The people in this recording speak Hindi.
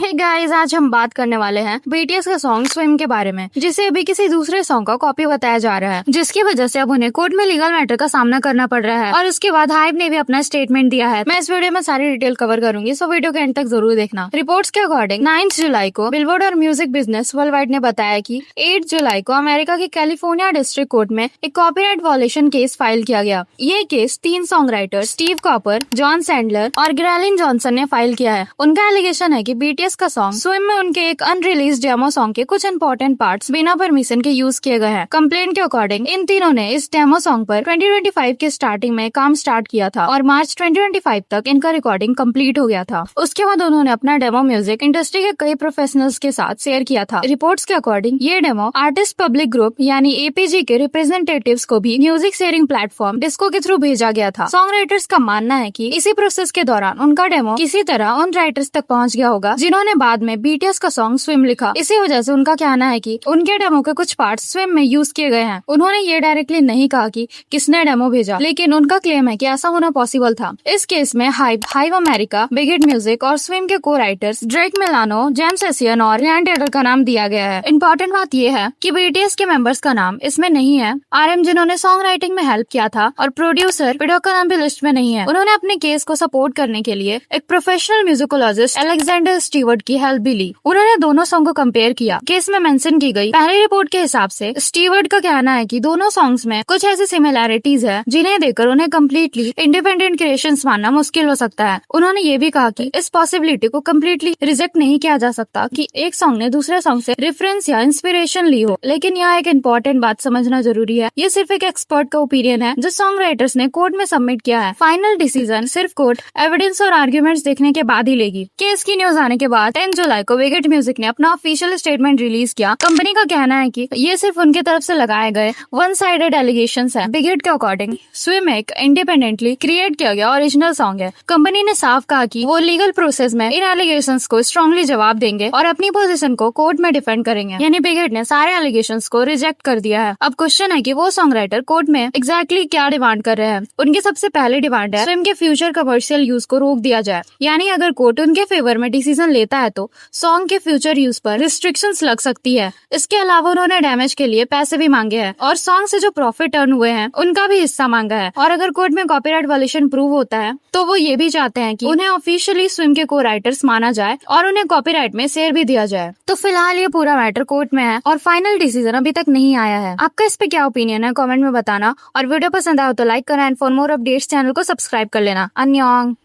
हे गाइस, आज हम बात करने वाले हैं बीटीएस का सॉन्ग स्विम के बारे में, जिसे अभी किसी दूसरे सॉन्ग का कॉपी बताया जा रहा है, जिसकी वजह से अब उन्हें कोर्ट में लीगल मैटर का सामना करना पड़ रहा है। और उसके बाद हाइब ने भी अपना स्टेटमेंट दिया है। मैं इस वीडियो में सारी डिटेल कवर करूंगी, सो वीडियो के एंड तक जरूर देखना। रिपोर्ट्स के अकॉर्डिंग 9 जुलाई को बिलबोर्ड और म्यूजिक बिजनेस वर्ल्ड वाइड ने बताया कि 8 जुलाई को अमेरिका की कैलिफोर्निया डिस्ट्रिक्ट कोर्ट में एक कॉपीराइट वॉयलेशन केस फाइल किया गया। ये case 3 song writer Steve copper, John Sandler और ग्रेलिन जॉनसन ने फाइल किया है। उनका एलिगेशन है कि बीटीएस का सॉन्ग स्विम में उनके एक अनरिलीज डेमो सॉन्ग के कुछ इंपॉर्टेंट पार्ट्स बिना परमिशन के यूज किए गए हैं। कंप्लेंट के अकॉर्डिंग इन तीनों ने इस डेमो सॉन्ग पर 2025 के स्टार्टिंग में काम स्टार्ट किया था और मार्च 2025 तक इनका रिकॉर्डिंग कंप्लीट हो गया था। उसके बाद उन्होंने अपना डेमो म्यूजिक इंडस्ट्री के कई प्रोफेशनल्स के साथ शेयर किया था। रिपोर्ट्स के अकॉर्डिंग ये डेमो आर्टिस्ट पब्लिक ग्रुप यानी एपीजी के रिप्रेजेंटेटिव्स को भी म्यूजिक शेयरिंग प्लेटफॉर्म डिस्को के थ्रू भेजा गया था। सॉन्ग राइटर्स का मानना है कि इसी प्रोसेस के दौरान उनका डेमो किसी तरह उन राइटर्स तक पहुंच गया होगा जिन्होंने बाद में बीटीएस का सॉन्ग स्विम लिखा। इसी वजह से उनका कहना है कि उनके डेमो के कुछ पार्ट स्विम में यूज किए गए हैं। उन्होंने ये डायरेक्टली नहीं कहा कि किसने डेमो भेजा, लेकिन उनका क्लेम है कि ऐसा होना पॉसिबल था। इस केस में hive America, big hit music और स्विम के को writers Drake Milano, James Asian और रैन टेलर का नाम दिया गया है। इम्पोर्टेंट बात यह है कि बीटीएस के मेंबर्स का नाम इसमें नहीं है। आरएम जिन्होंने सॉन्ग राइटिंग में हेल्प किया था और प्रोड्यूसर पिडो का नाम भी लिस्ट में नहीं है। उन्होंने अपने केस को सपोर्ट करने के लिए एक प्रोफेशनल म्यूजिकोलॉजिस्ट अलेक्जेंडर स्टीवर्ट की हेल्प भी ली। उन्होंने दोनों सॉन्ग को कंपेयर किया। केस में मेंशन की गई पहली रिपोर्ट के हिसाब से स्टीवर्ट का कहना है कि दोनों सॉन्ग्स में कुछ ऐसी सिमिलैरिटीज है जिन्हें देखकर उन्हें कम्प्लीटली इंडिपेंडेंट क्रिएशंस मानना मुश्किल हो सकता है। उन्होंने ये भी कहा कि इस पॉसिबिलिटी को कम्प्लीटली रिजेक्ट नहीं किया जा सकता कि एक सॉन्ग ने दूसरे सॉन्ग से रेफरेंस या इंस्पिरेशन ली हो। लेकिन यहाँ एक इम्पोर्टेंट बात समझना जरूरी है, ये सिर्फ एक एक्सपर्ट का ओपिनियन है जो सॉन्ग राइटर्स ने कोर्ट में सबमिट किया है। फाइनल डिसीजन सिर्फ कोर्ट एविडेंस और आर्ग्यूमेंट्स देखने के बाद ही लेगी। केस की न्यूज आने के बाद 10 जुलाई को बिग हिट म्यूजिक ने अपना ऑफिशियल स्टेटमेंट रिलीज किया। कंपनी का कहना है कि ये सिर्फ उनके तरफ से लगाए गए वन साइडेड एलिगेशंस हैं। बिग हिट के अकॉर्डिंग स्विम एक इंडिपेंडेंटली क्रिएट किया गया ओरिजिनल सॉन्ग है। कंपनी ने साफ कहा कि वो लीगल प्रोसेस में इन एलिगेशंस को स्ट्रांगली जवाब देंगे और अपनी पोजीशन को कोर्ट में डिफेंड करेंगे। यानी बिग हिट ने सारे एलिगेशंस को रिजेक्ट कर दिया है। अब क्वेश्चन है कि वो सॉन्ग राइटर कोर्ट में एग्जैक्टली क्या डिमांड कर रहे हैं। उनकी सबसे पहले डिमांड है स्विम के फ्यूचर कमर्शियल यूज को रोक दिया जाए। यानी अगर कोर्ट उनके फेवर में डिसीजन लेता है तो सॉन्ग के फ्यूचर यूज पर रिस्ट्रिक्शंस लग सकती है। इसके अलावा उन्होंने डैमेज के लिए पैसे भी मांगे हैं और सॉन्ग से जो प्रॉफिट अर्न हुए हैं उनका भी हिस्सा मांगा है। और अगर कोर्ट में कॉपीराइट वायलेशन प्रूव होता है तो वो ये भी चाहते हैं कि उन्हें ऑफिशियली स्विम के को राइटर्स माना जाए और उन्हें कॉपीराइट में शेयर भी दिया जाए। तो फिलहाल ये पूरा मैटर कोर्ट में है और फाइनल डिसीजन अभी तक नहीं आया है। आपका इस पे क्या ओपिनियन है कमेंट में बताना और वीडियो पसंद आया तो लाइक करना and for more updates channel को सब्सक्राइब कर लेना। अन्यॉन्ग।